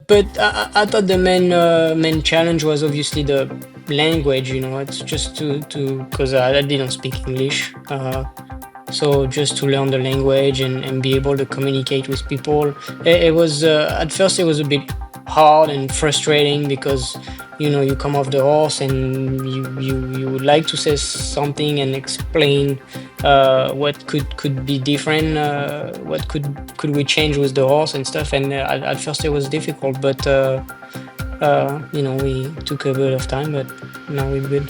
but I thought the main challenge was obviously the language. It's just to because I didn't speak English. So just to learn the language and be able to communicate with people. It was at first it was a bit hard and frustrating because you come off the horse and you would like to say something and explain what could be different, what could we change with the horse and stuff. And at first it was difficult, but we took a bit of time, but now we're good.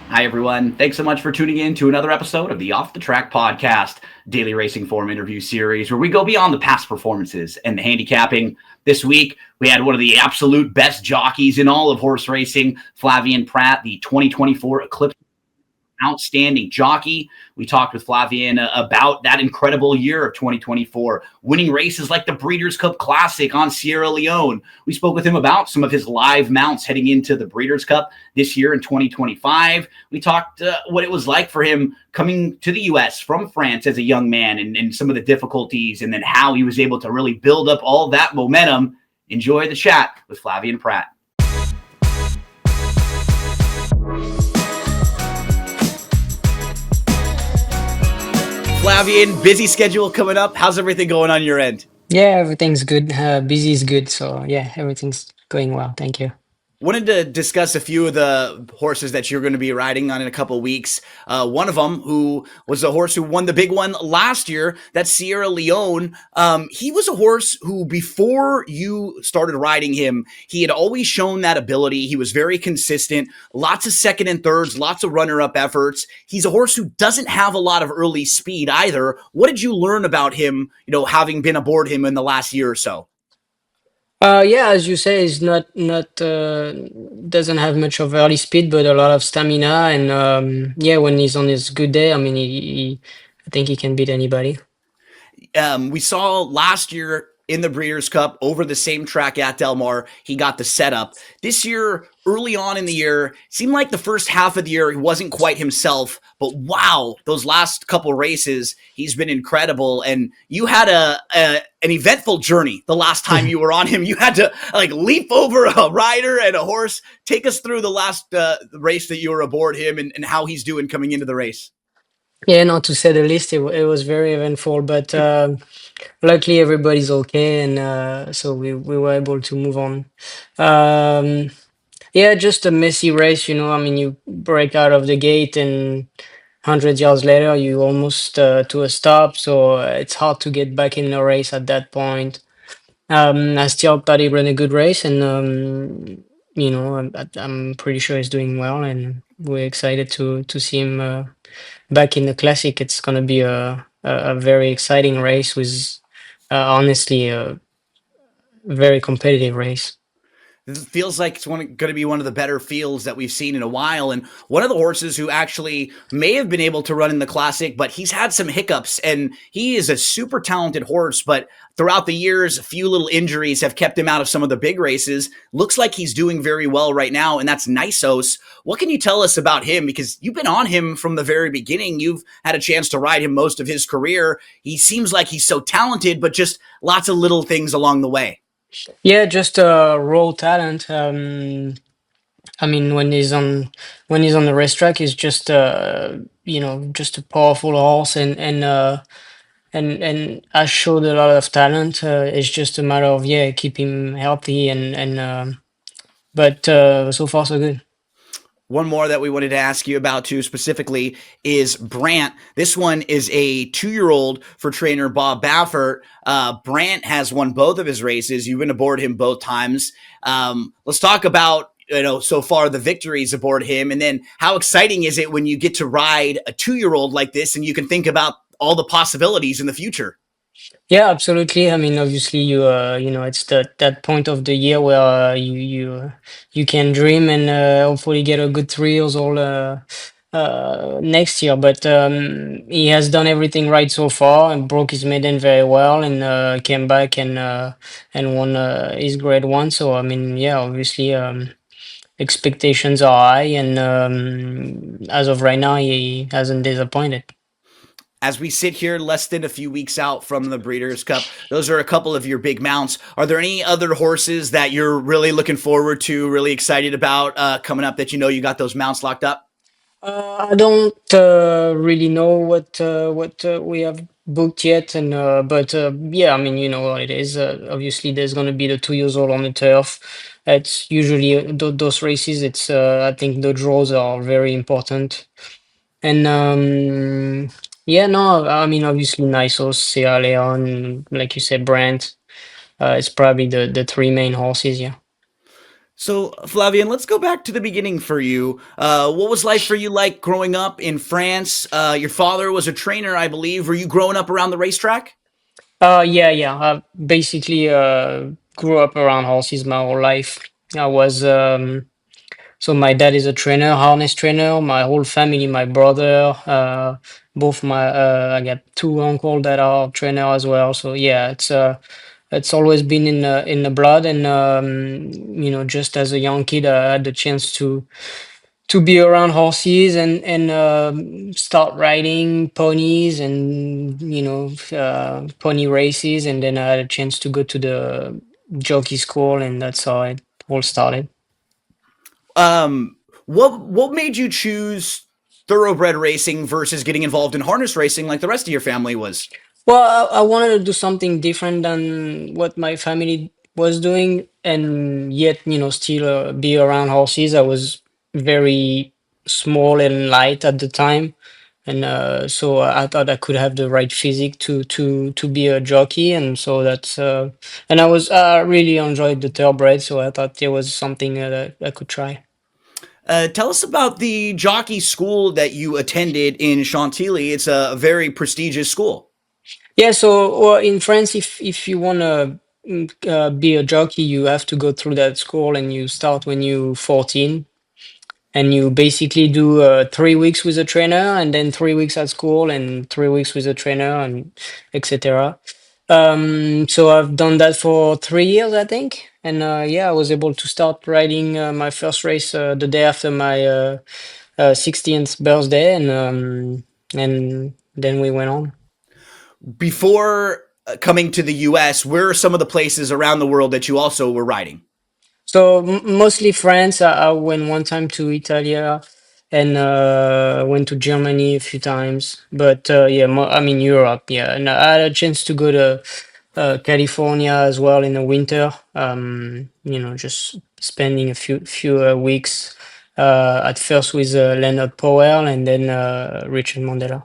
Hi, everyone. Thanks so much for tuning in to another episode of the Off the Track Podcast, daily racing forum interview series, where we go beyond the past performances and the handicapping. This week, we had one of the absolute best jockeys in all of horse racing, Flavien Prat, the 2024 Eclipse outstanding jockey. We talked with Flavien about that incredible year of 2024, winning races like the Breeders' Cup Classic on Sierra Leone. We spoke with him about some of his live mounts heading into the Breeders' Cup this year in 2025. We talked what it was like for him coming to the U.S. from France as a young man and some of the difficulties, and then how he was able to really build up all that momentum. Enjoy the chat with Flavien Prat. Flavien, busy schedule coming up. How's everything going on your end? Yeah, everything's good. Busy is good. So yeah, everything's going well. Thank you. Wanted to discuss a few of the horses that you're going to be riding on in a couple of weeks. One of them, who was a horse who won the big one last year, that's Sierra Leone. He was a horse who, before you started riding him, he had always shown that ability. He was very consistent, lots of second and thirds, lots of runner-up efforts. He's a horse who doesn't have a lot of early speed either. What did you learn about him, having been aboard him in the last year or so? Yeah, as you say, he's not doesn't have much of early speed, but a lot of stamina. And yeah, when he's on his good day, I mean, I think he can beat anybody. We saw last year in the Breeders' Cup over the same track at Del Mar, he got the setup. This year, early on in the year, seemed like the first half of the year he wasn't quite himself, but wow, those last couple races, he's been incredible. And you had an eventful journey the last time you were on him. You had to leap over a rider and a horse. Take us through the last race that you were aboard him and how he's doing coming into the race. Yeah, not to say the least, it was very eventful, but luckily everybody's okay, and so we were able to move on. Yeah, just a messy race, I mean, you break out of the gate, and 100 yards later, you almost to a stop, so it's hard to get back in the race at that point. I still thought he ran a good race, and I'm pretty sure he's doing well, and we're excited to see him back in the classic. It's going to be a very exciting race with honestly a very competitive race. It feels like it's going to be one of the better fields that we've seen in a while. And one of the horses who actually may have been able to run in the classic, but he's had some hiccups, and he is a super talented horse. But throughout the years, a few little injuries have kept him out of some of the big races. Looks like he's doing very well right now, and that's Nisos. What can you tell us about him? Because you've been on him from the very beginning. You've had a chance to ride him most of his career. He seems like he's so talented, but just lots of little things along the way. Yeah, just raw talent. I mean, when he's on the racetrack, he's just just a powerful horse, and has showed a lot of talent. It's just a matter of keep him healthy but so far so good. One more that we wanted to ask you about too specifically is Brant. This one is a 2-year-old for trainer Bob Baffert. Brant has won both of his races. You've been aboard him both times. Let's talk about so far the victories aboard him, and then how exciting is it when you get to ride a 2-year-old like this and you can think about all the possibilities in the future? Yeah, absolutely. I mean, obviously, it's that point of the year where you can dream and hopefully get a good 3 years old next year. But he has done everything right so far and broke his maiden very well, and came back and won his grade one. So I mean, yeah, obviously, expectations are high, and as of right now, he hasn't disappointed. As we sit here less than a few weeks out from the Breeders' Cup, those are a couple of your big mounts. Are there any other horses that you're really looking forward to, really excited about coming up that you know you got those mounts locked up? I don't really know what we have booked yet, and but yeah, I mean, you know what it is. Obviously, there's going to be the 2 years old on the turf. It's usually those races. It's I think the draws are very important, and yeah, no, I mean, obviously, Nisos, Sierra Leone, like you said, Brent. It's probably the three main horses. Yeah. So, Flavian, let's go back to the beginning for you. What was life for you like growing up in France? Your father was a trainer, I believe. Were you growing up around the racetrack? Yeah, yeah. I basically grew up around horses my whole life. I was so my dad is a trainer, harness trainer. My whole family, my brother, both my I got two uncle that are trainer as well. So yeah, it's always been in the blood, and you know, just as a young kid, I had the chance to be around horses and start riding ponies and you know pony races, and then I had a chance to go to the jockey school, and that's how it all started. Um, what made you choose thoroughbred racing versus getting involved in harness racing like the rest of your family was? Well, I wanted to do something different than what my family was doing, and yet, you know, still be around horses. I was very small and light at the time, and so I thought I could have the right physique to be a jockey, and so that's and I really enjoyed the thoroughbred, so I thought there was something that I could try. Tell us about the jockey school that you attended in Chantilly. It's a very prestigious school. Yeah, so well, in France, if you want to be a jockey, you have to go through that school, and you start when you 14, and you basically do 3 weeks with a trainer, and then 3 weeks at school, and 3 weeks with a trainer, and etc. So I've done that for 3 years, I think, and yeah, I was able to start riding my first race the day after my 16th birthday, and then we went on. Before coming to the US, where are some of the places around the world that you also were riding? So mostly France. I went one time to Italia, and went to Germany a few times. But yeah, I mean Europe. Yeah, and I had a chance to go to California as well in the winter. You know, just spending a few weeks. At first with Leonard Powell, and then Richard Mandela.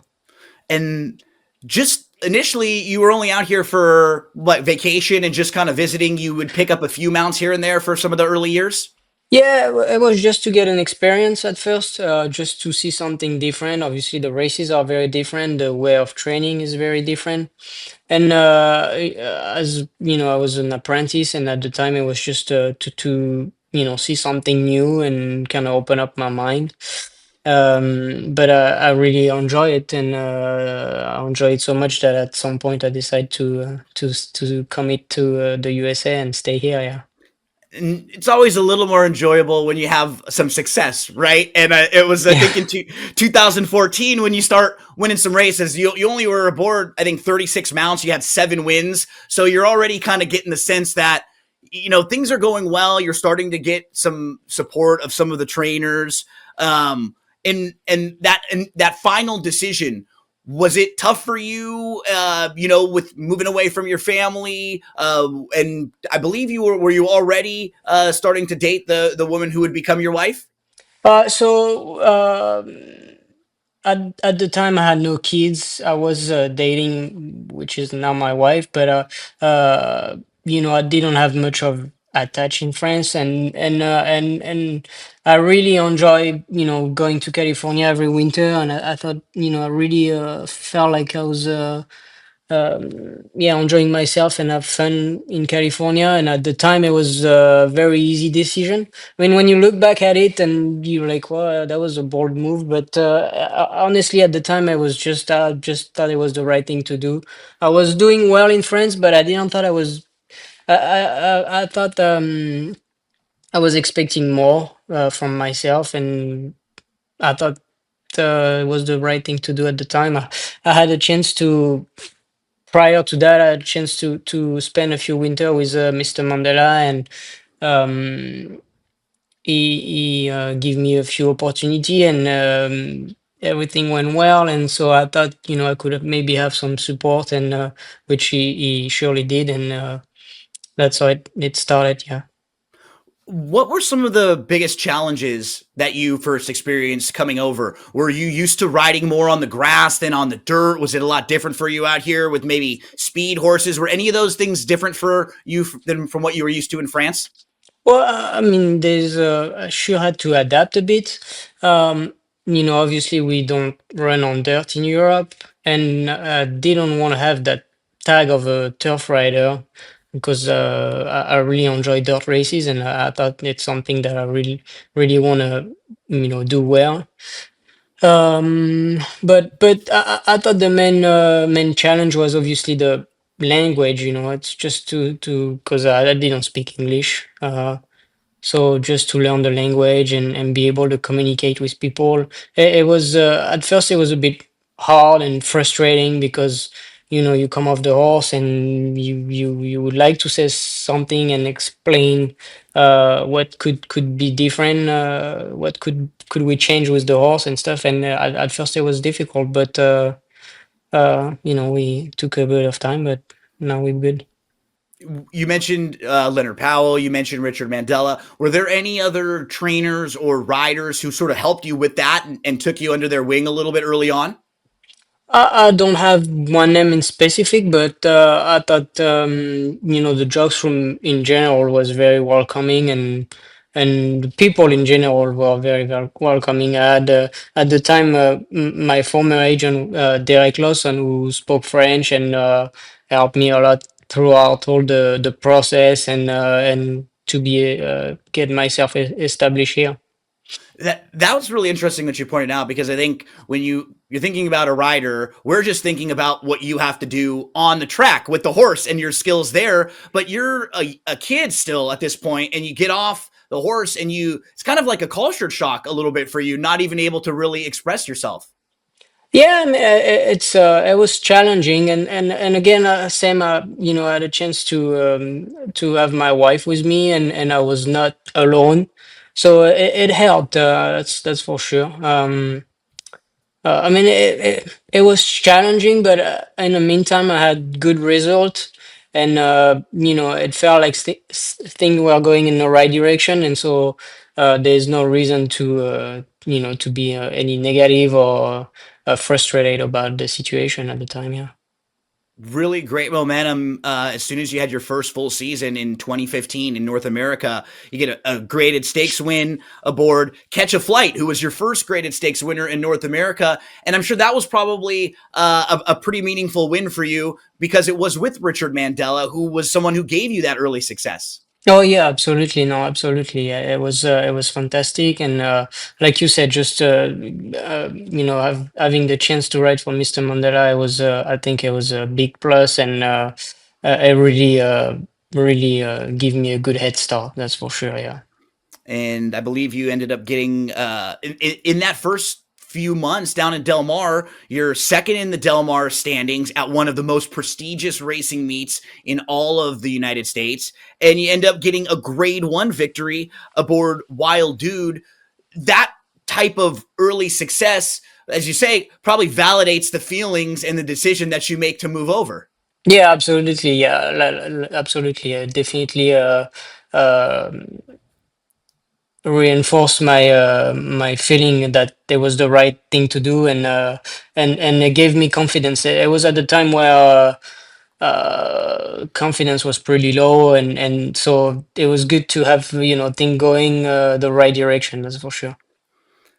And just initially, you were only out here for what, vacation and just kind of visiting. You would pick up a few mounts here and there for some of the early years. Yeah, it was just to get an experience at first, just to see something different. Obviously, the races are very different. The way of training is very different. And as you know, I was an apprentice, and at the time, it was just to you know see something new and kind of open up my mind. But I really enjoy it, and I enjoy it so much that at some point I decided to commit to the USA and stay here. Yeah. And it's always a little more enjoyable when you have some success, right? And it was, I Yeah. think, in 2014 when you start winning some races. You only were aboard, I think, 36 mounts. You had 7 wins. So you're already kind of getting the sense that, you know, things are going well. You're starting to get some support of some of the trainers. And that final decision, was it tough for you, you know, with moving away from your family? And I believe were you already starting to date the woman who would become your wife? So at the time I had no kids. I was dating, which is now my wife, but you know, I didn't have much of attach in France, and I really enjoy, you know, going to California every winter, and I thought, you know, I really felt like I was yeah, enjoying myself and have fun in California. And at the time, it was a very easy decision. I mean, when you look back at it, and you're like, "Well, that was a bold move." But honestly, at the time, I was just thought it was the right thing to do. I was doing well in France, but I didn't thought I was. I thought I was expecting more from myself, and I thought. was the right thing to do at the time. I had a chance to prior to that, I had a chance to spend a few winter with Mr. Mandela, and um, he gave me a few opportunity, and everything went well. And so I thought, I could have maybe have some support, and which he surely did, and that's how it started. Yeah. What were some of the biggest challenges that you first experienced coming over? Were you used to riding more on the grass than on the dirt? Was it a lot different for you out here with maybe speed horses? Were any of those things different for you than from what you were used to in France? Well, I mean, I sure had to adapt a bit. Obviously we don't run on dirt in Europe, and I didn't want to have that tag of a turf rider because I really enjoy dirt races, and I thought it's something that I really want to, do well. But I thought the main challenge was obviously the language. It's just to because I didn't speak English. So just to learn the language and be able to communicate with people. It was at first it was a bit hard and frustrating because you come off the horse and you would like to say something and explain what could be different, what could we change with the horse and stuff. And at first it was difficult, but we took a bit of time, but now we're good. You mentioned Leonard Powell. You mentioned Richard Mandela. Were there any other trainers or riders who sort of helped you with that and took you under their wing a little bit early on? I don't have one name in specific, but I thought the jokes room in general was very welcoming, and the people in general were very very welcoming. I had at the time my former agent Derek Lawson, who spoke French and helped me a lot throughout all the process, and to be get myself established here. That was really interesting that you pointed out, because I think when you're thinking about a rider, we're just thinking about what you have to do on the track with the horse and your skills there. But you're a kid still at this point, and you get off the horse and it's kind of like a culture shock a little bit for you, not even able to really express yourself. Yeah, I mean, it was challenging, and again, same. I had a chance to have my wife with me, and I was not alone, so it helped. That's for sure. I mean, it was challenging, but in the meantime, I had good result, and it felt like things were going in the right direction, and so there's no reason to be any negative or frustrated about the situation at the time. Yeah. Really great momentum as soon as you had your first full season in 2015 in North America. You get a graded stakes win aboard Catch a Flight, who was your first graded stakes winner in North America. And I'm sure that was probably a pretty meaningful win for you, because it was with Richard Mandela, who was someone who gave you that early success. Oh yeah, absolutely. No, absolutely. Yeah, it was fantastic, and like you said, just having the chance to write for Mr. Mandela, I think it was a big plus, and it really give me a good head start. That's for sure. Yeah. And I believe you ended up getting in that first few months down in Del Mar, you're second in the Del Mar standings at one of the most prestigious racing meets in all of the United States, and you end up getting a grade 1 victory aboard Wild Dude. That type of early success, as you say, probably validates the feelings and the decision that you make to move over. Yeah, absolutely. Yeah, absolutely. Definitely. Um reinforce my feeling that it was the right thing to do, and it gave me confidence. It was at the time where confidence was pretty low, and so it was good to have thing going the right direction. That's for sure.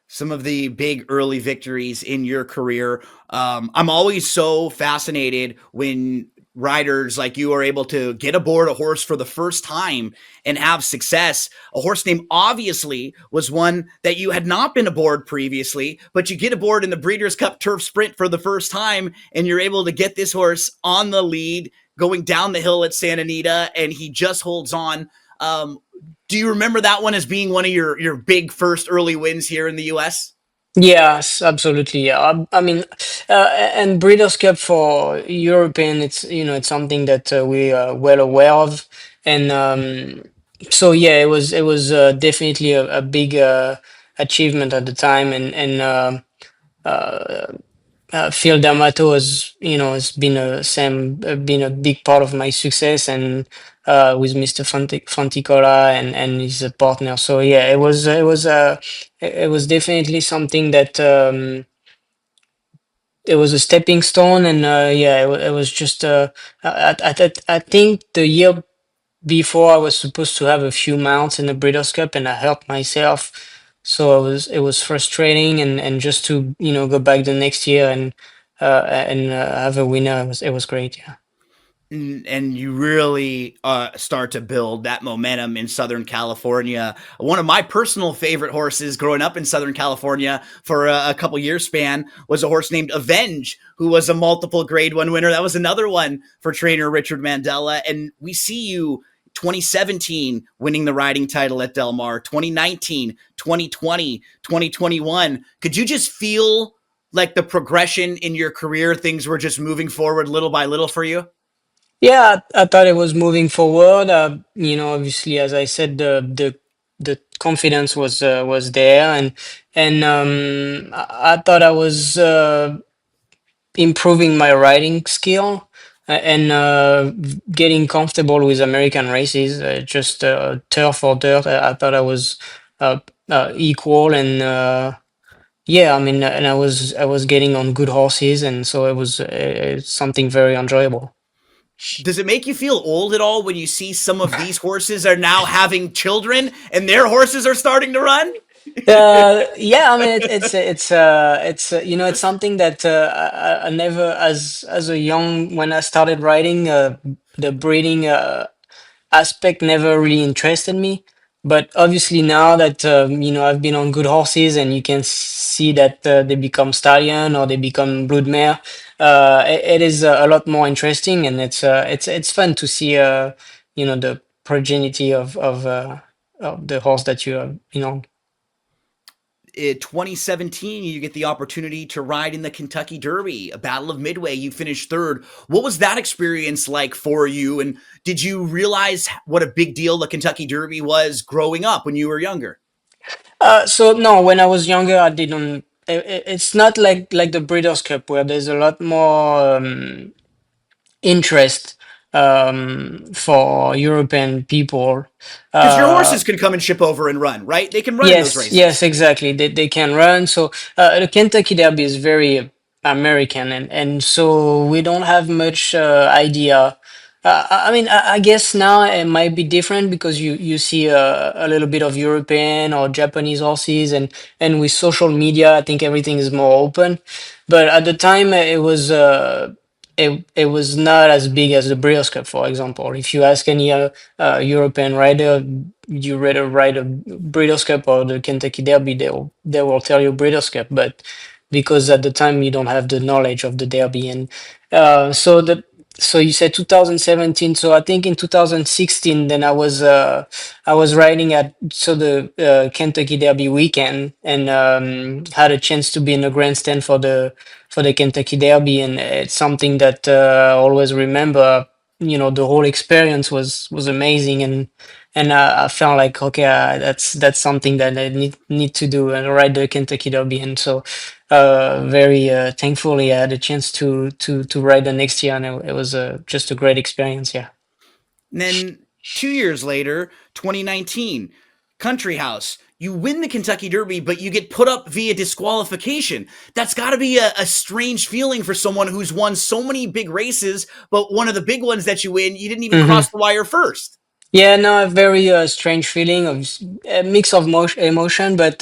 Some of the big early victories in your career. I'm always so fascinated when riders like you are able to get aboard a horse for the first time and have success. A horse name obviously was one that you had not been aboard previously, but you get aboard in the Breeders' Cup Turf Sprint for the first time, and you're able to get this horse on the lead going down the hill at Santa Anita, and he just holds on. Do you remember that one as being one of your big first early wins here in the US? Yes, absolutely. Yeah. I mean, and Breeders' Cup for European, it's it's something that we are well aware of, and so yeah, it was definitely a big achievement at the time, and uh, Phil D'Amato has been been a big part of my success, and with Mr. Fanticola and his partner. So yeah, it was definitely something that it was a stepping stone, and yeah, it was just I think the year before I was supposed to have a few mounts in the Breeders' Cup, and I hurt myself. So it was frustrating, and just to go back the next year and have a winner, it was great. Yeah. And you really start to build that momentum in Southern California. One of my personal favorite horses growing up in Southern California for a couple years span was a horse named Avenge, who was a multiple grade one winner. That was another one for trainer Richard Mandela. And we see you 2017 winning the riding title at Del Mar, 2019, 2020, 2021. Could you just feel like the progression in your career, things were just moving forward little by little for you? Yeah, I thought it was moving forward. Obviously, as I said, the confidence was there, and I thought I was improving my riding skill, and getting comfortable with American races, just turf or dirt. I thought I was uh, equal, and yeah, I mean, and I was getting on good horses, and so it was something very enjoyable. Does it make you feel old at all when you see some of these horses are now having children and their horses are starting to run? Yeah, I mean, it's something that I never, as a young, when I started riding, the breeding aspect never really interested me. But obviously now that I've been on good horses, and you can see that they become stallion or they become broodmare, it is a lot more interesting, and it's fun to see the progeny of the horse that you. In 2017, you get the opportunity to ride in the Kentucky Derby, a Battle of Midway. You finished third. What was that experience like for you? And did you realize what a big deal the Kentucky Derby was growing up when you were younger? So no, when I was younger, I didn't. It's not like the Breeders' Cup, where there's a lot more interest for European people. Because your Uh, horses can come and ship over and run, right? They can run in those Yes, yes, races. exactly. They can run. So the Kentucky Derby is very American, and so we don't have much idea. I mean, I guess now it might be different, because you see a little bit of European or Japanese horses, and with social media, I think everything is more open. But at the time, it was not as big as the Breeders' Cup, for example. If you ask any European rider, you rather ride a Breeders' Cup or the Kentucky Derby, they will tell you Breeders' Cup, but because at the time you don't have the knowledge of the Derby, and so you said 2017. So I think in 2016, then I was riding at the Kentucky Derby weekend, and had a chance to be in the grandstand for the Kentucky Derby, and it's something that I always remember. The whole experience was amazing, and I felt like, okay, that's something that I need to do, and ride the Kentucky Derby. And so very thankfully I had a chance to ride the next year, and it was just a great experience. Yeah. And then 2 years later, 2019, Country House. You win the Kentucky Derby, but you get put up via disqualification. That's got to be a strange feeling for someone who's won so many big races, but one of the big ones that you win, you didn't even Hmm. cross the wire first. Yeah, no, a very strange feeling of a mix of emotion, but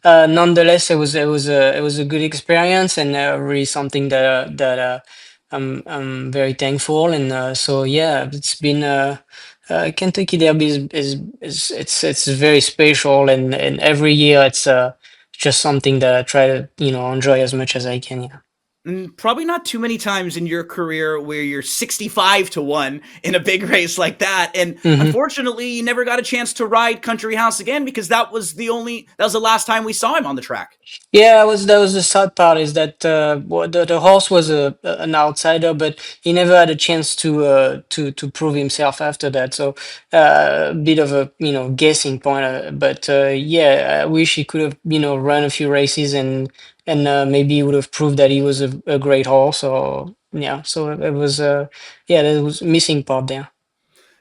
nonetheless, it was a good experience, and really something that I'm very thankful. And so yeah, it's been Kentucky Derby it's very special, and every year it's just something that I try to enjoy as much as I can. Yeah. Probably not too many times in your career where you're 65-1 in a big race like that. And Hmm. unfortunately, you never got a chance to ride Country House again because that was the last time we saw him on the track. Yeah, that was the sad part is that the horse was an outsider, but he never had a chance to prove himself after that. So a bit of a guessing point. But yeah, I wish he could have run a few races and maybe he would have proved that he was a great horse. Or yeah, so it was yeah, there was missing part there.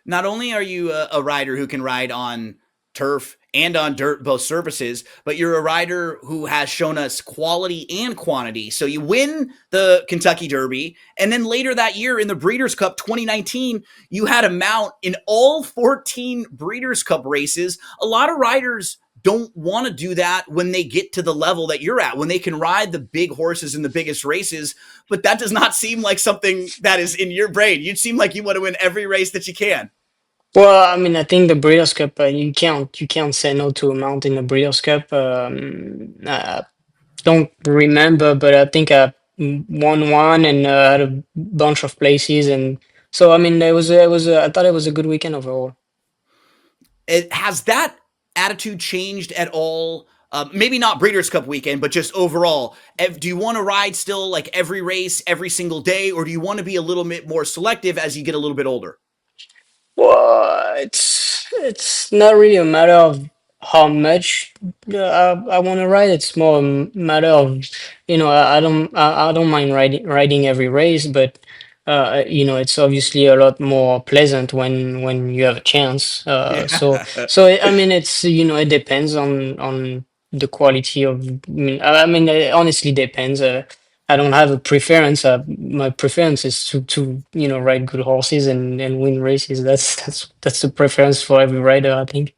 Not only are you a rider who can ride on turf and on dirt, both surfaces, but you're a rider who has shown us quality and quantity. So you win the Kentucky Derby, and then later that year in the Breeders' Cup 2019, you had a mount in all 14 Breeders' Cup races. A lot of riders don't want to do that when they get to the level that you're at, when they can ride the big horses in the biggest races. But that does not seem like something that is in your brain. You seem like you want to win every race that you can. Well, I mean, I think the Breeders' Cup, you can't say no to a mount in the Breeders' Cup. Don't remember, but I think I won one and had a bunch of places, and so I mean, I thought it was a good weekend overall. Has that attitude changed at all? Maybe not Breeders' Cup weekend, but just overall. Do you want to ride still like every race, every single day, or do you want to be a little bit more selective as you get a little bit older? Well, it's not really a matter of how much I want to ride. It's more a matter of I don't mind riding every race, but it's obviously a lot more pleasant when you have a chance. Yeah. I mean it's it depends on the quality of. I mean it honestly depends. I don't have a preference. My preference is to ride good horses and win races. That's the preference for every rider, I think.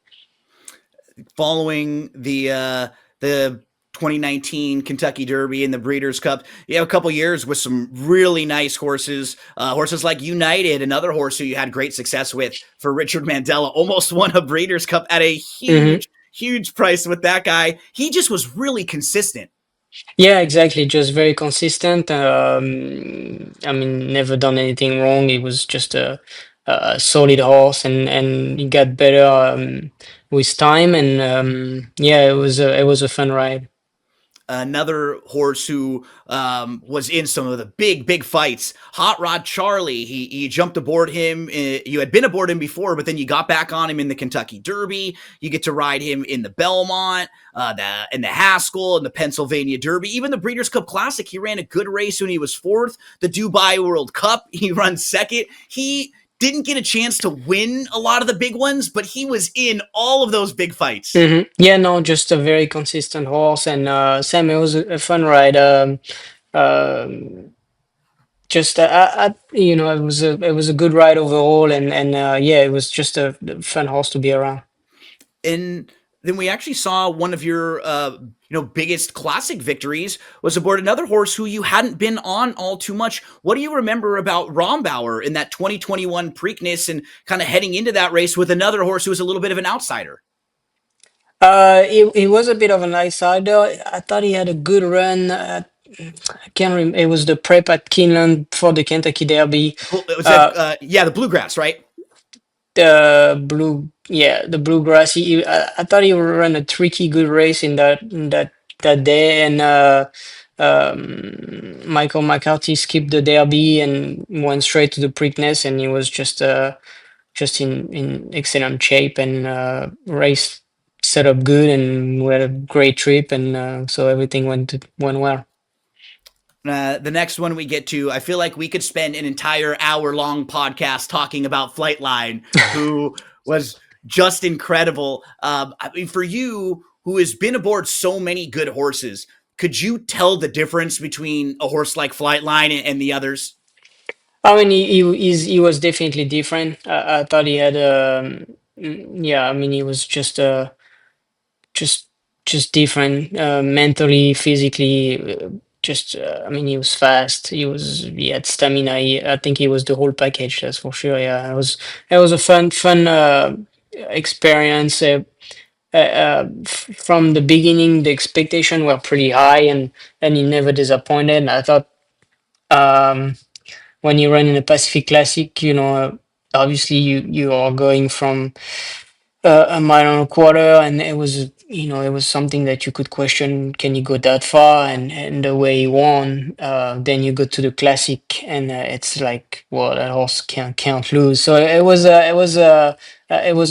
Following the 2019 Kentucky Derby and the Breeders' Cup, you have a couple years with some really nice horses. Horses like United, another horse who you had great success with for Richard Mandela, almost won a Breeders' Cup at a Hmm. huge price with that guy. He just was really consistent. Yeah, exactly. Just very consistent. I mean, never done anything wrong. He was just a solid horse, and he got better with time. And yeah, it was a fun ride. Another horse who was in some of the big fights. Hot Rod Charlie. He jumped aboard him. You had been aboard him before, but then you got back on him in the Kentucky Derby. You get to ride him in the Belmont, the Haskell, and the Pennsylvania Derby. Even the Breeders' Cup Classic, he ran a good race when he was fourth. The Dubai World Cup, he runs second. He didn't get a chance to win a lot of the big ones, but he was in all of those big fights. Yeah, no, just a very consistent horse, and Sam, it was a fun ride. Um, just it was a good ride overall, and yeah, it was just a fun horse to be around. And then we actually saw one of your biggest classic victories was aboard another horse who you hadn't been on all too much. What do you remember about Rombauer in that 2021 Preakness and kind of heading into that race with another horse who was a little bit of an outsider? He was a bit of an outsider. I thought he had a good run. I can't remember. It was the prep at Keeneland for the Kentucky Derby. It was Uh, the Bluegrass, right? the bluegrass. I thought he would run a tricky good race in that day, and Michael McCarthy skipped the Derby and went straight to the Preakness, and he was just in excellent shape, and race set up good, and we had a great trip, and so everything went well. The next one we get to, I feel like we could spend an entire hour-long podcast talking about Flightline, who was just incredible. I mean, for you, who has been aboard so many good horses, could you tell the difference between a horse like Flightline and the others? I mean, he was definitely different. I thought he had yeah. I mean, he was just just different mentally, physically. Just I mean, he was fast. He had stamina. I think he was the whole package. That's for sure. Yeah, it was a fun experience. From the beginning, the expectation were pretty high, and he never disappointed. I thought when you run in a Pacific Classic, obviously you are going from a mile and a quarter, and it was it was something that you could question. Can you go that far? And the way he won, then you go to the Classic, and it's like, well, that horse can't lose. So it was a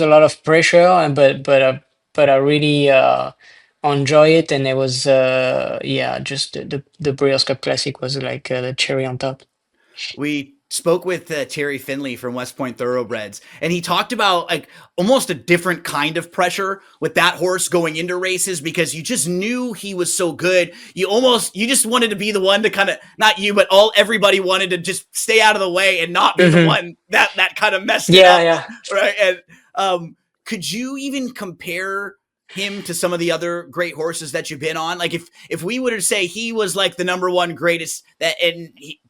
lot of pressure, and but I really enjoy it, and it was yeah, just the Breeders' Cup Classic was like the cherry on top. We spoke with Terry Finley from West Point Thoroughbreds, and he talked about like almost a different kind of pressure with that horse going into races because you just knew he was so good. You just wanted to be the one to kind of, not you, but everybody wanted to just stay out of the way and not be the one that kind of messed it up. Yeah. Right. And could you even compare him to some of the other great horses that you've been on? Like if we were to say he was like the number one greatest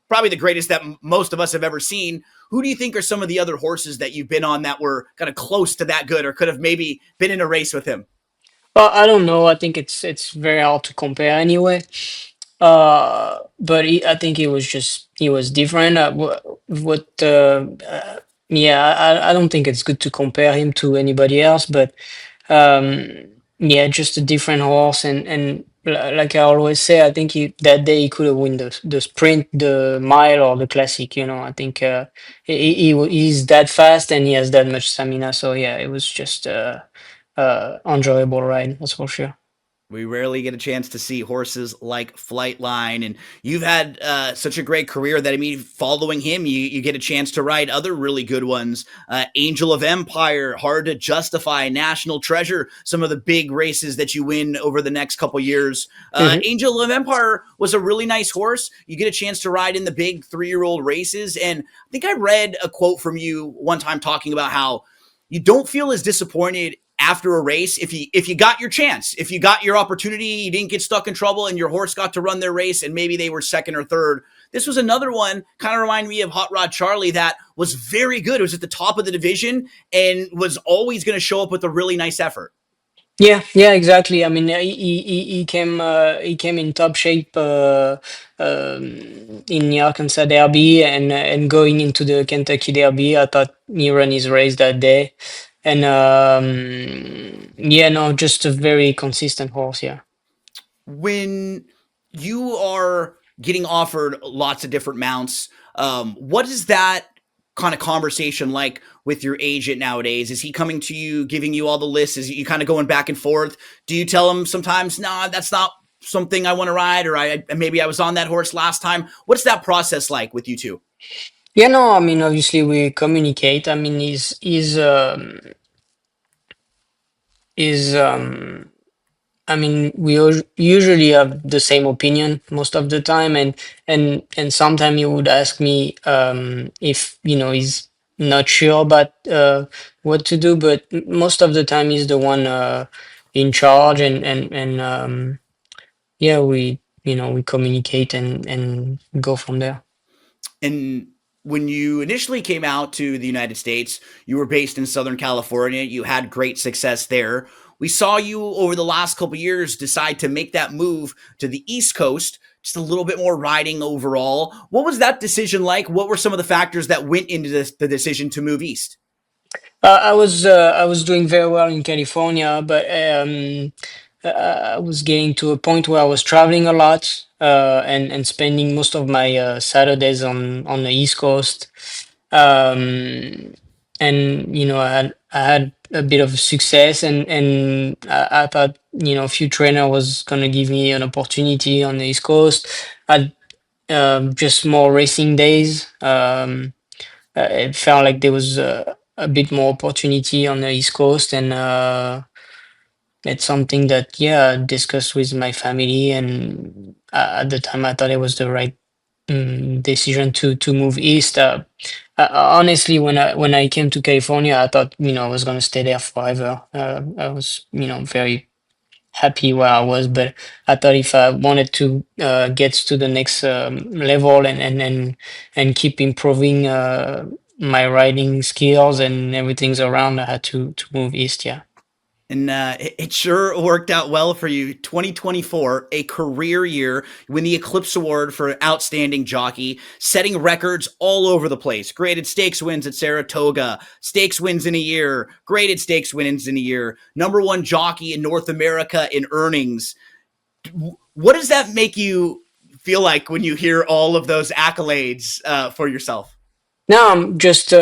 probably the greatest that most of us have ever seen, who do you think are some of the other horses that you've been on that were kind of close to that good or could have maybe been in a race with him? Well, I don't know. I think it's very hard to compare anyway. But I think he was different. What? Yeah, I don't think it's good to compare him to anybody else. But um, yeah, just a different horse. And like I always say, I think that day he could have won the sprint, the mile, or the Classic. I think he's that fast and he has that much stamina. So yeah, it was just enjoyable ride, that's for sure. We rarely get a chance to see horses like Flightline, and you've had such a great career that, I mean, following him, you get a chance to ride other really good ones. Angel of Empire, Hard to Justify, National Treasure, some of the big races that you win over the next couple years. Angel of Empire was a really nice horse. You get a chance to ride in the big 3-year-old races, and I think I read a quote from you one time talking about how you don't feel as disappointed after a race if you got your chance, if you got your opportunity, you didn't get stuck in trouble and your horse got to run their race and maybe they were second or third. This was another one, kind of reminded me of Hot Rod Charlie, that was very good. It was at the top of the division and was always going to show up with a really nice effort. Yeah, exactly. I mean, he came in top shape in the Arkansas Derby and going into the Kentucky Derby. I thought he ran his race that day, and yeah, no, just a very consistent horse. Yeah. When you are getting offered lots of different mounts, what is that kind of conversation like with your agent nowadays? Is he coming to you, giving you all the lists? Is you kind of going back and forth? Do you tell him sometimes, nah, that's not something I want to ride, or maybe I was on that horse last time? What's that process like with you two? Yeah, no, I mean, obviously we communicate. I mean, is I mean, we usually have the same opinion most of the time, and sometimes he would ask me if he's not sure about what to do, but most of the time he's the one in charge, and yeah, we communicate and go from there. And when you initially came out to the United States, you were based in Southern California. You had great success there. We saw you over the last couple of years decide to make that move to the East Coast, just a little bit more riding overall. What was that decision like? What were some of the factors that went into the decision to move east? I was doing very well in California, but I was getting to a point where I was traveling a lot and spending most of my Saturdays on the East Coast. And I had a bit of success, and I thought a few trainer was gonna give me an opportunity on the East Coast. I just more racing days. It felt like there was a bit more opportunity on the East Coast, and it's something that, yeah, I discussed with my family, and at the time I thought it was the right decision to move east. Honestly, when I came to California, I thought I was gonna stay there forever. I was very happy where I was, but I thought if I wanted to get to the next level and keep improving my riding skills and everything's around, I had to move east. Yeah. And it sure worked out well for you. 2024, a career year, win the Eclipse Award for Outstanding Jockey, setting records all over the place. Graded stakes wins at Saratoga, stakes wins in a year, graded stakes wins in a year, #1 jockey in North America in earnings. What does that make you feel like when you hear all of those accolades for yourself? No, I'm just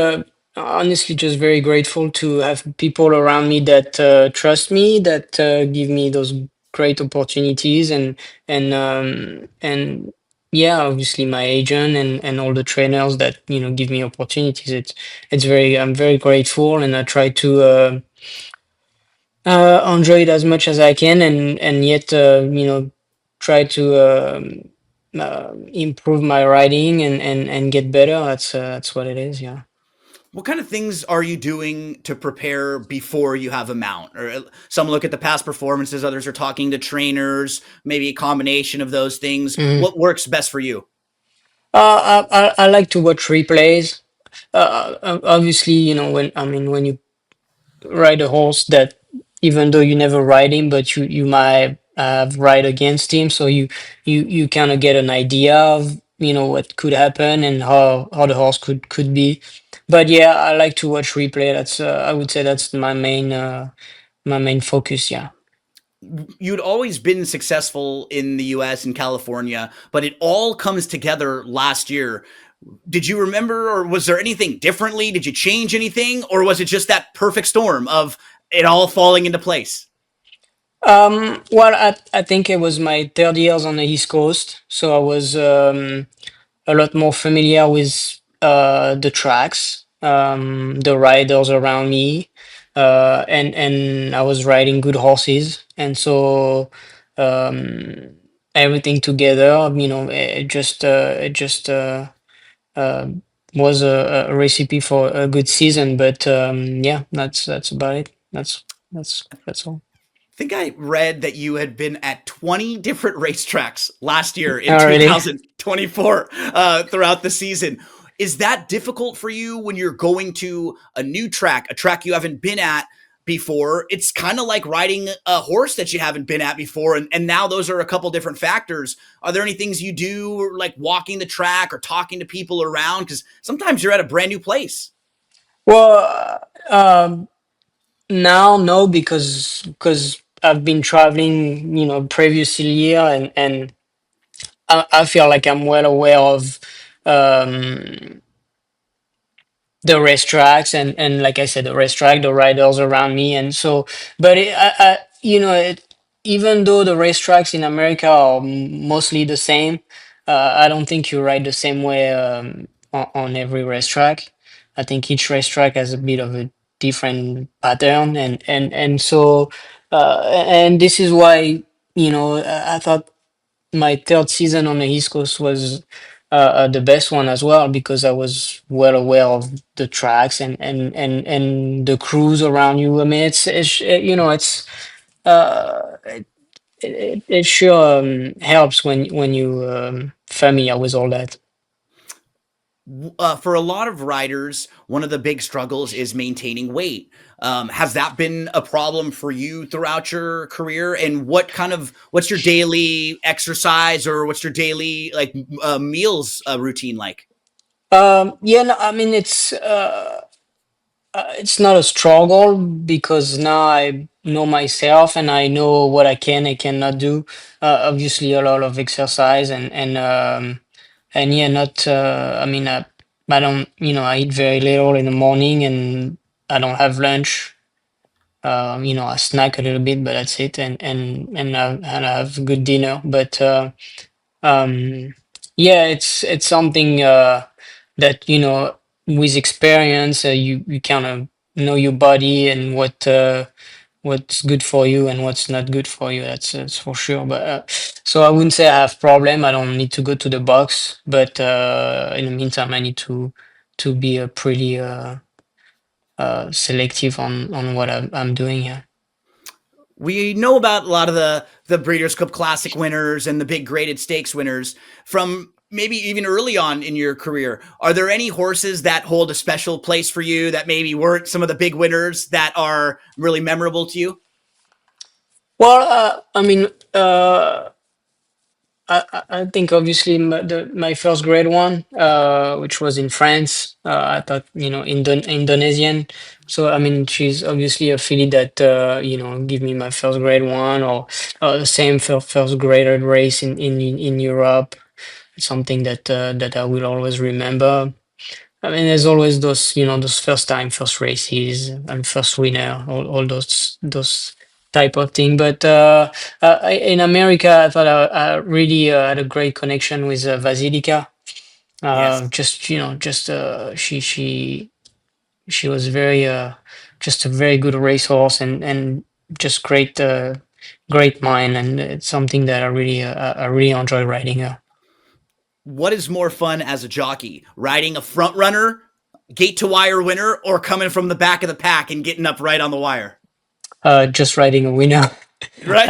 honestly just very grateful to have people around me that trust me, that give me those great opportunities, and yeah, obviously my agent and all the trainers that give me opportunities. It's very I'm very grateful, and I try to enjoy it as much as I can, and yet try to improve my writing and get better. That's what it is. Yeah. What kind of things are you doing to prepare before you have a mount? Or some look at the past performances, others are talking to trainers, maybe a combination of those things. Mhm. What works best for you? I like to watch replays. Obviously, when you ride a horse that, even though you never ride him, but you might ride against him, so you kind of get an idea of what could happen and how the horse could be. But yeah, I like to watch replay. That's I would say that's my main focus. Yeah. You'd always been successful in the US and California, but it all comes together last year. Did you remember, or was there anything differently? Did you change anything, or was it just that perfect storm of it all falling into place? Well, I think it was my third years on the East Coast, so I was a lot more familiar with the tracks, the riders around me, and I was riding good horses, and so um, everything together, it just uh, was a recipe for a good season. But yeah, that's about it. That's all. I think I read that you had been at 20 different racetracks last year in Already. 2024 throughout the season. Is that difficult for you when you're going to a new track, a track you haven't been at before? It's kind of like riding a horse that you haven't been at before. And now those are a couple different factors. Are there any things you do, like walking the track or talking to people around? Because sometimes you're at a brand new place. Well, now no, because I've been traveling, previous year, and I feel like I'm well aware of um the racetracks, and like I said, the racetrack, the riders around me, and so. But even though the racetracks in America are mostly the same, I don't think you ride the same way on every racetrack. I think each racetrack has a bit of a different pattern, and so and this is why I thought my third season on the East Coast was the best one as well, because I was well aware of the tracks and the crews around you. I mean, it's it sure helps when you familiar with all that. For a lot of riders, one of the big struggles is maintaining weight. Has that been a problem for you throughout your career? And what's your daily exercise, or what's your daily meals routine like? Yeah, no, I mean it's not a struggle, because now I know myself and I know what I can and cannot do. Obviously, a lot of exercise and yeah, not. I mean, I don't. I eat very little in the morning, and I don't have lunch. I snack a little bit, but that's it, and I have a good dinner. But um, yeah, it's something that with experience, you kind of know your body and what's good for you and what's not good for you. That's for sure. But so I wouldn't say I have problem. I don't need to go to the box, but in the meantime, I need to be a pretty selective on what I'm doing here. We know about a lot of the Breeders' Cup Classic winners and the big graded stakes winners from maybe even early on in your career. Are there any horses that hold a special place for you that maybe weren't some of the big winners that are really memorable to you? Well, I mean, I think obviously my first grade one, which was in France, I thought, Indonesian. So I mean, she's obviously a filly that give me my first grade one, or the same first graded race in Europe. Something that I will always remember. I mean, there's always those first time, first races, and first winner, all those type of thing. But in America, I thought I really had a great connection with Vasilika. Yes. She was very just a very good racehorse, and just great mind, and it's something that I really enjoy riding her. What is more fun as a jockey, riding a front runner, gate to wire winner, or coming from the back of the pack and getting up right on the wire? Just riding a winner. Right.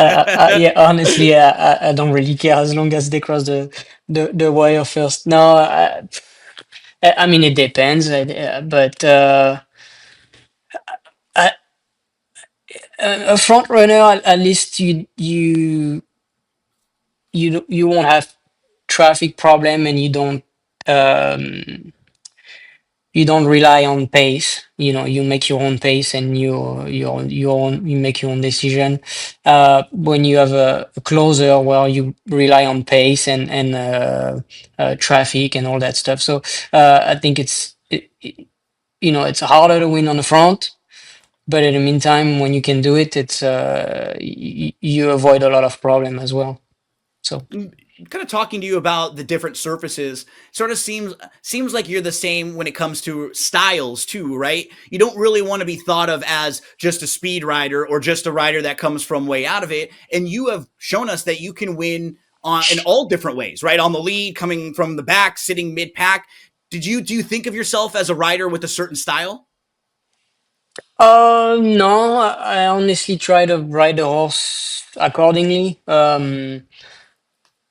Yeah, honestly, I don't really care as long as they cross the wire first. No, I mean it depends, but I, a front runner, at least you won't have traffic problem, and um, you don't rely on pace. You make your own pace, and you make your own decision. When you have a closer, well, you rely on pace and traffic and all that stuff. So I think it's harder to win on the front, but in the meantime, when you can do it, you avoid a lot of problem as well. So. Kind of talking to you about the different surfaces sort of seems like you're the same when it comes to styles too, right? You don't really want to be thought of as just a speed rider or just a rider that comes from way out of it, and you have shown us that you can win in all different ways, right? On the lead, coming from the back, sitting mid pack. Do you think of yourself as a rider with a certain style? No, I honestly try to ride the horse accordingly.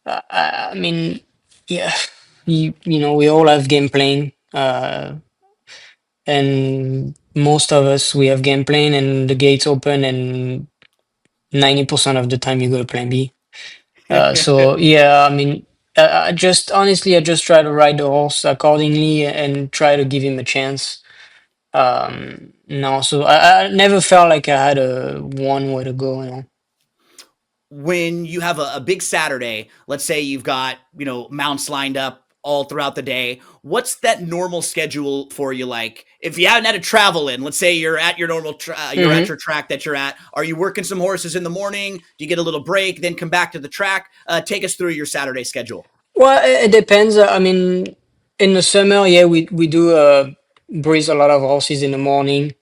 I mean, yeah, we all have game plan, and most of us we have game plan, and the gates open, and 90% of the time you go to plan B. So yeah, I mean, I just try to ride the horse accordingly and try to give him a chance. No, so I never felt like I had a one way to go. When you have a big Saturday, let's say you've got, mounts lined up all throughout the day, what's that normal schedule for you like? If you haven't had to travel in, let's say you're at your you're at Hmm. your track that you're at, are you working some horses in the morning? Do you get a little break, then come back to the track? Take us through your Saturday schedule. Well, it depends. I mean, in the summer, yeah, we do breeze a lot of horses in the morning, Are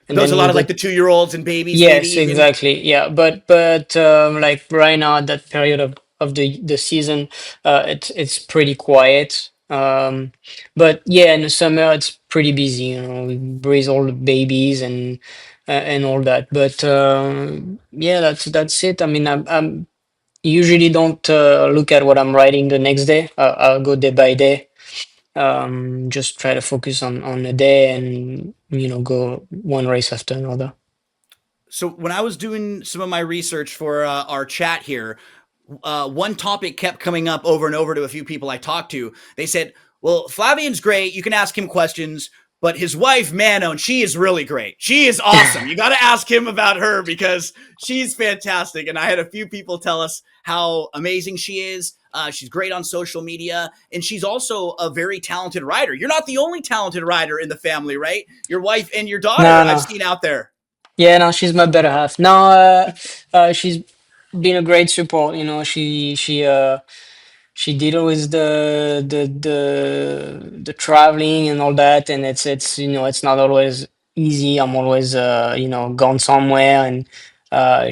and those a then we lot of go. like the 2 year olds and babies, maybe Yes, even? exactly. Yeah, but like right now at that period of the season, it's pretty quiet. But yeah, in the summer it's pretty busy. We raise all the babies and all that. But yeah, that's it. I mean, I'm usually don't look at what I'm writing the next day. I'll go day by day. Just try to focus on the day, and go one race after another. So when I was doing some of my research for our chat here, one topic kept coming up over and over to a few people I talked to. They said, "Well, Flavian's great. You can ask him questions, but his wife Manon, she is really great. She is awesome. You got to ask him about her because she's fantastic." And I had a few people tell us how amazing she is. She's great on social media, and she's also a very talented rider. You're not the only talented rider in the family, right? Your wife and your daughter No, I've no. seen out there. Yeah, no, she's my better half. No, she's been a great support. She did with the traveling and all that, and it's not always easy. I'm always gone somewhere, and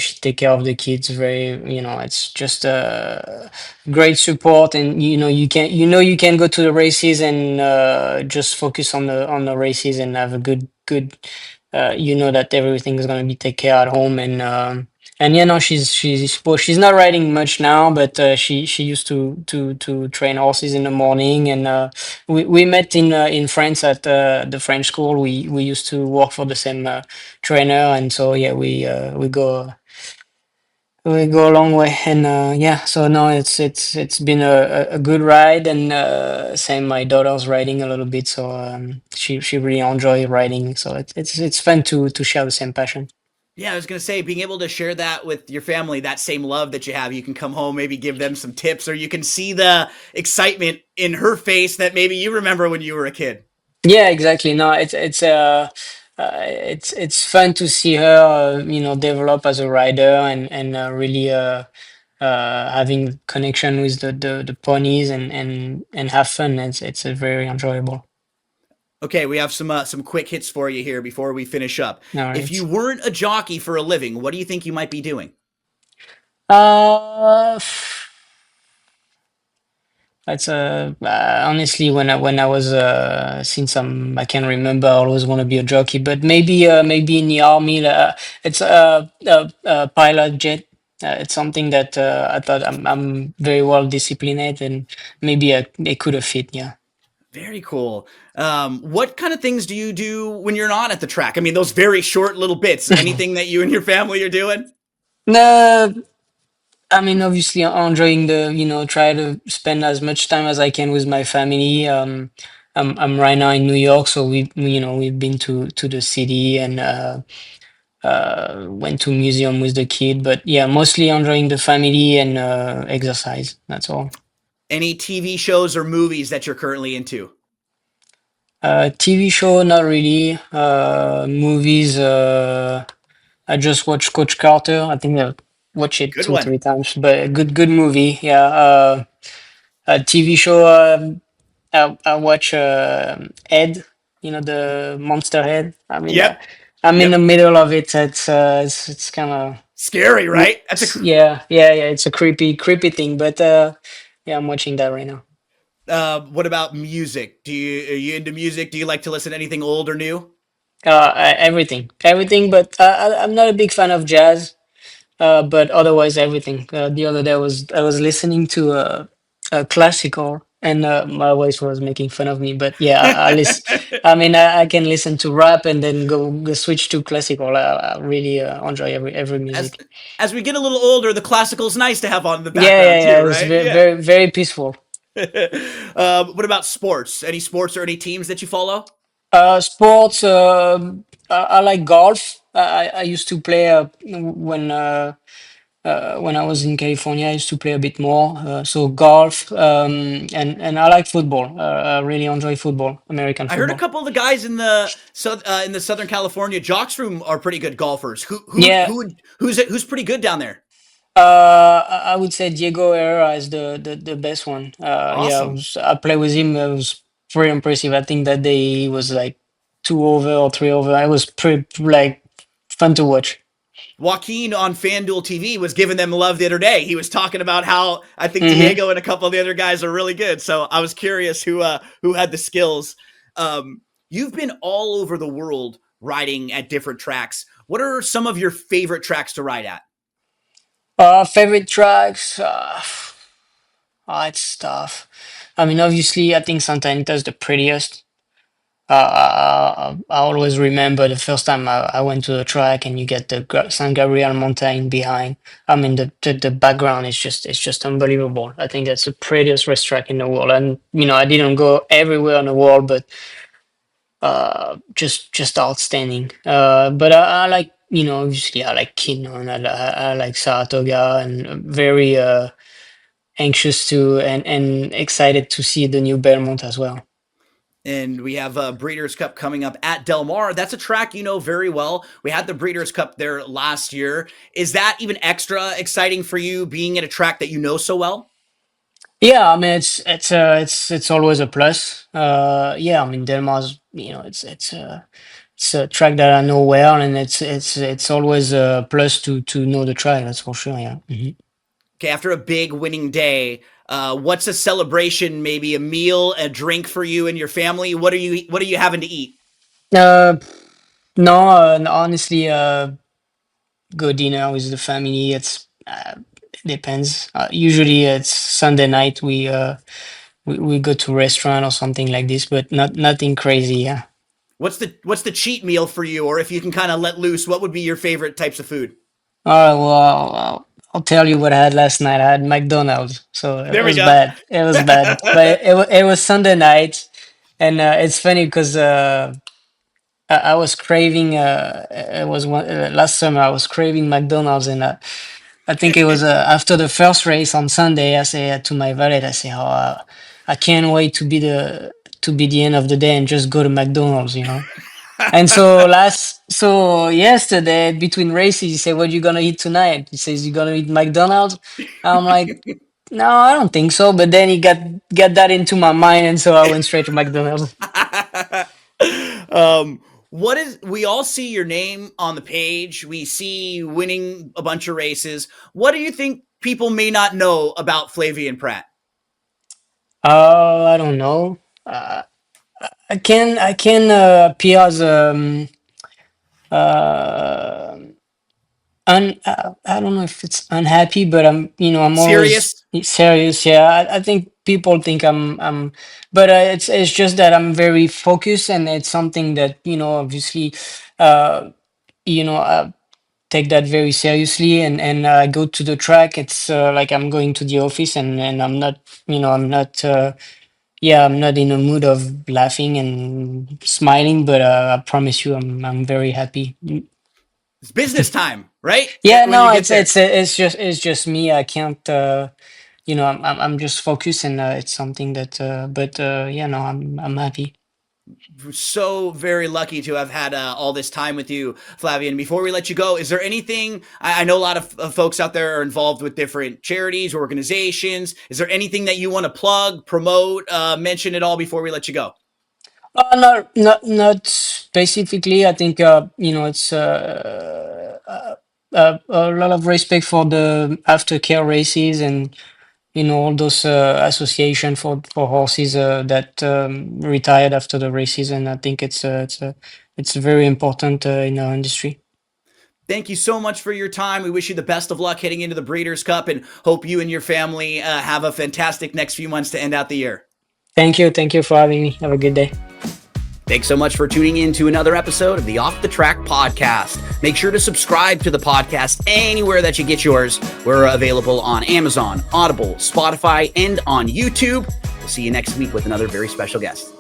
she take care of the kids. It's just great support, and you can go to the races and just focus on the races and have a good. That everything is gonna be taken care at home, and yeah, no, she's not riding much now, but she used to train horses in the morning, and we met in France at the French school. We used to work for the same trainer, and so yeah, we we go a long way, and yeah. So no, it's been a good ride, and same. My daughter's riding a little bit, so she really enjoy riding. So it's fun to share the same passion. Yeah, I was going to say, being able to share that with your family, that same love that you have, you can come home, maybe give them some tips, or you can see the excitement in her face that maybe you remember when you were a kid. Yeah, exactly. No, it's fun to see her, develop as a rider and really having connection with the ponies and have fun. It's very enjoyable. Okay, we have some quick hits for you here before we finish up. All If you right. weren't a jockey for a living, what do you think you might be doing? Uh, That's honestly when I was since I can remember I always want to be a jockey, but maybe in the army it's a pilot jet. It's something that I thought I'm very well disciplined and maybe it could have fit. Yeah. Very cool. What kind of things do you do when you're not at the track? I mean, those very short little bits. Anything that you and your family are doing? No, I mean, obviously, enjoying try to spend as much time as I can with my family. I'm right now in New York, so we've been to the city and went to museum with the kid. But yeah, mostly enjoying the family and exercise. That's all. Any TV shows or movies that you're currently into? TV show, not really. Movies. I just watched Coach Carter. I think I watched it Good two, one. 3 times, but good movie. Yeah. A TV show. I watch Ed, the Monster Head. I mean, Yep. I'm in Yep. the middle of it. It's kind of Scary, right? yeah. It's a creepy thing, but yeah, I'm watching that right now. What about music? Are you into music? Do you like to listen to anything old or new? Everything, but I'm not a big fan of jazz. But otherwise everything. The other day I was listening to a classical, and my wife was making fun of me. But yeah, I listen. I mean, I can listen to rap and then go switch to classical. I really enjoy every as music. as we get a little older, the classical's nice to have on in the Yeah, background yeah. too, It was right? very Yeah. very peaceful. What about sports? Any sports or any teams that you follow? Sports. I like golf. I used to play when I was in California. I used to play a bit more. So golf, and I like football. I really enjoy football, American I heard a football. couple of the guys in the Southern California jocks room are pretty good golfers. Yeah, Who's pretty good down there? I would say Diego Herrera is the best one. Yeah, Awesome. I play with him. It was pretty impressive. I think that day he was like 2 over or 3 over. It was pretty like fun to watch. Joaquin on FanDuel TV was giving them love the other day. He was talking about how I think Hmm. Diego and a couple of the other guys are really good. So I was curious who had the skills. You've been all over the world riding at different tracks. What are some of your favorite tracks to ride at? Favorite tracks. It's tough. I mean, obviously, I think Santa Anita's the prettiest. I always remember the first time I went to the track and you get the San Gabriel mountain behind. I mean, the background is just unbelievable. I think that's the prettiest racetrack in the world. And I didn't go everywhere in the world, but just outstanding. But I like obviously I like Kino and I like Saratoga and very anxious to and excited to see the new Belmont as well. And we have a Breeders' Cup coming up at Del Mar. That's a track you know very well. We had the Breeders' Cup there last year. Is that even extra exciting for you being at a track that you know so well? Yeah, I mean it's always a plus. Yeah, I mean Delmar's, it's a track that I know well, and it's always a plus to know the track. That's for sure. Yeah. Hmm. Okay, after a big winning day, what's a celebration? Maybe a meal, a drink for you and your family. What are you having to eat? Uh, no, honestly, go dinner with the family. It depends. Usually it's Sunday night. We go to restaurant or something like this, but nothing crazy. Yeah. What's the cheat meal for you? Or if you can kind of let loose, what would be your favorite types of food? All right. Well, I'll tell you what I had last night. I had McDonald's, so it There we was go. bad. It was bad, but it was Sunday night, and it's funny because I was craving. It was last summer. I was craving McDonald's, and I think it was after the first race on Sunday. I say to my valet, I say, "Oh, I can't wait to be the end of the day and just go to McDonald's," you know. And so yesterday between races, he said, "What you gonna eat tonight?" He says, "You gonna eat McDonald's?" I'm like, "No, I don't think so." But then he got that into my mind, and so I went straight to McDonald's. What is, we all see your name on the page. We see you winning a bunch of races. What do you think people may not know about Flavien Prat? I don't know. I can appear as uh, I don't know if it's unhappy, but I'm always Serious? serious. Yeah, I think people think but it's just that I'm very focused, and it's something that obviously, uh, I take that very seriously, and I go to the track. It's like I'm going to the office, and I'm not, I'm not. Yeah, I'm not in a mood of laughing and smiling, but I promise you, I'm very happy. It's business time, right? Yeah, When you no, get there. it's just me. I can't, I'm just focused, and it's something that. But yeah, no, I'm happy. So very lucky to have had all this time with you, Flavien. Before we let you go, is there anything? I know a lot of folks out there are involved with different charities, organizations. Is there anything that you want to plug, promote, mention at all before we let you go? Not specifically. I think it's a lot of respect for the aftercare races, and all those association for horses that retired after the races, and I think it's very important in our industry. Thank you so much for your time. We wish you the best of luck heading into the Breeders' Cup, and hope you and your family have a fantastic next few months to end out the year. Thank you for having me. Have a good day. Thanks so much for tuning in to another episode of the Off the Track podcast. Make sure to subscribe to the podcast anywhere that you get yours. We're available on Amazon, Audible, Spotify, and on YouTube. We'll see you next week with another very special guest.